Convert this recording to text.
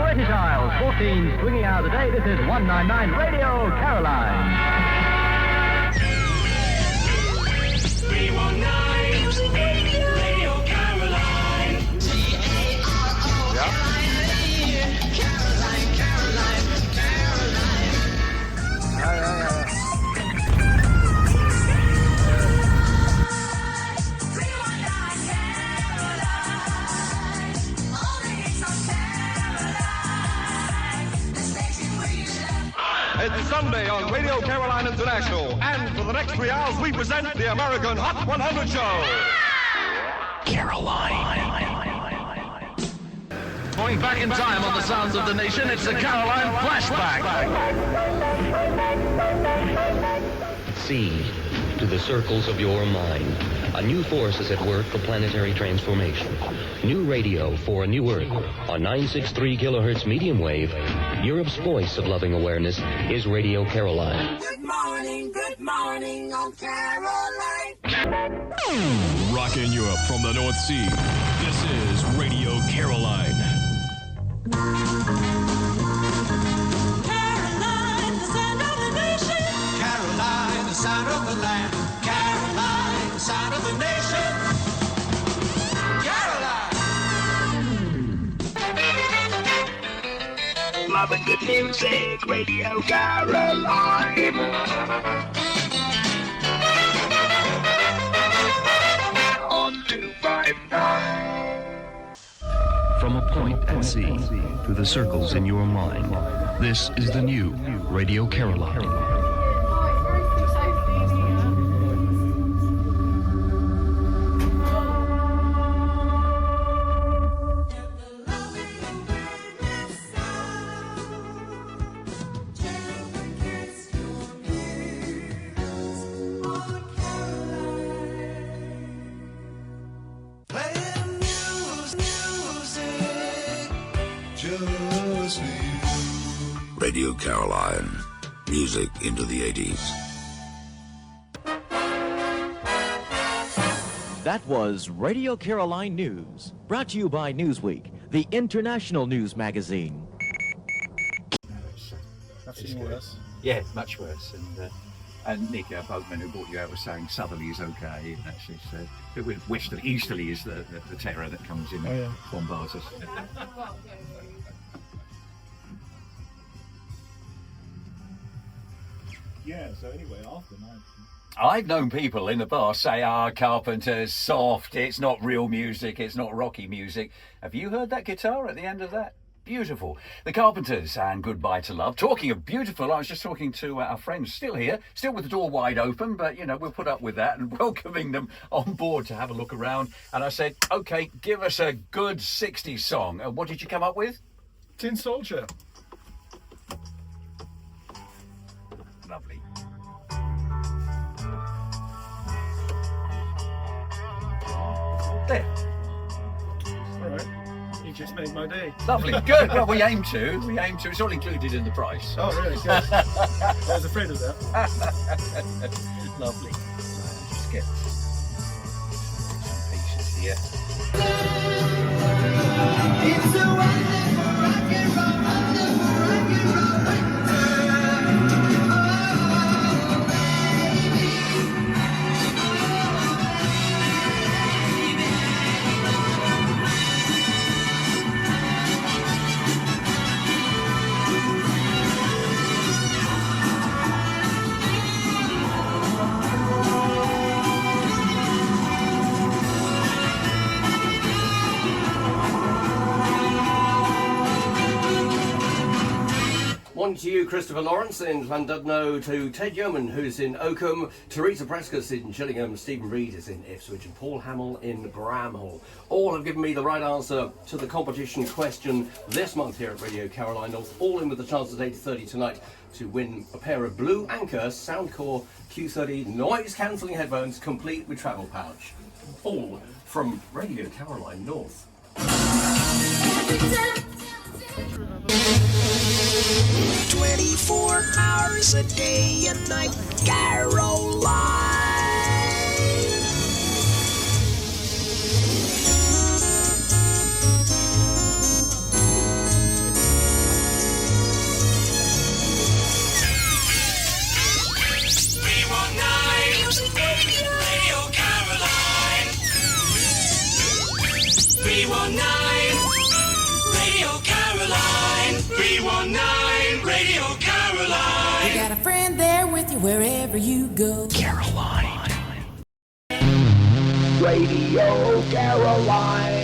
British Isles, 14 swinging hours a day. This is 199 Radio Caroline. 319 Radio Caroline. C-A-R-O. Yeah. Caroline, Caroline, Caroline. Yeah. 319 Caroline. All the hits on Caroline. The station where you love. It's Sunday on Radio Caroline International, and for the next 3 hours we present the American Hot 100 Show. Going back in time on the sounds of the nation, it's the Caroline Flashback. See to the circles of your mind. A new force is at work for planetary transformation. New radio for a new Earth on 963 kilohertz medium wave. Europe's voice of loving awareness is Radio Caroline. Good morning on Caroline. Rocking Europe from the North Sea. This is Radio Caroline. Caroline, the sound of the nation. Caroline, the sound of the land. Caroline, the sound of the nation. Caroline. Loving good music, Radio Caroline. On 259. From a point at sea to the circles in your mind. This is the new Radio Caroline. Playing music just for you. Radio Caroline. Music into the 80s. That was Radio Caroline News, brought to you by Newsweek, the international news magazine. I've seen worse. Yeah, much worse. And Nick, our boatman who brought you out, was saying southerly is okay. Actually, so we wish that easterly is the terror that comes in and bombards us. Yeah, so anyway, after that. I've known people in the past say, Carpenter's soft, it's not real music, it's not rocky music. Have you heard that guitar at the end of that? Beautiful. The Carpenters and Goodbye to Love. Talking of beautiful, I was just talking to our friends still here, still with the door wide open, but, you know, we'll put up with that and welcoming them on board to have a look around. And I said, OK, give us a good 60s song. What did you come up with? Tin Soldier. Lovely. There. All right. You just made my day. Lovely. Good. Well, we aim to. It's all included in the price. Oh, really? Good. I was afraid of that. Lovely. Just get some pieces here. It's a wonderful rock and roll, wonderful rock and roll winter. One to you, Christopher Lawrence in Llandudno, to Ted Yeoman, who's in Oakham, Teresa Prescott in Gillingham, Stephen Reed is in Ipswich, and Paul Hamill in Bramhall. All have given me the right answer to the competition question this month here at Radio Caroline North, all in with the chance at 8:30 tonight to win a pair of Blue Anchor Soundcore Q30 noise-cancelling headphones, complete with travel pouch. All from Radio Caroline North. 24 hours a day and night, Caroline. 319 Radio Caroline. 319 Radio Caroline. You got a friend there with you wherever you go. Caroline. Radio Caroline.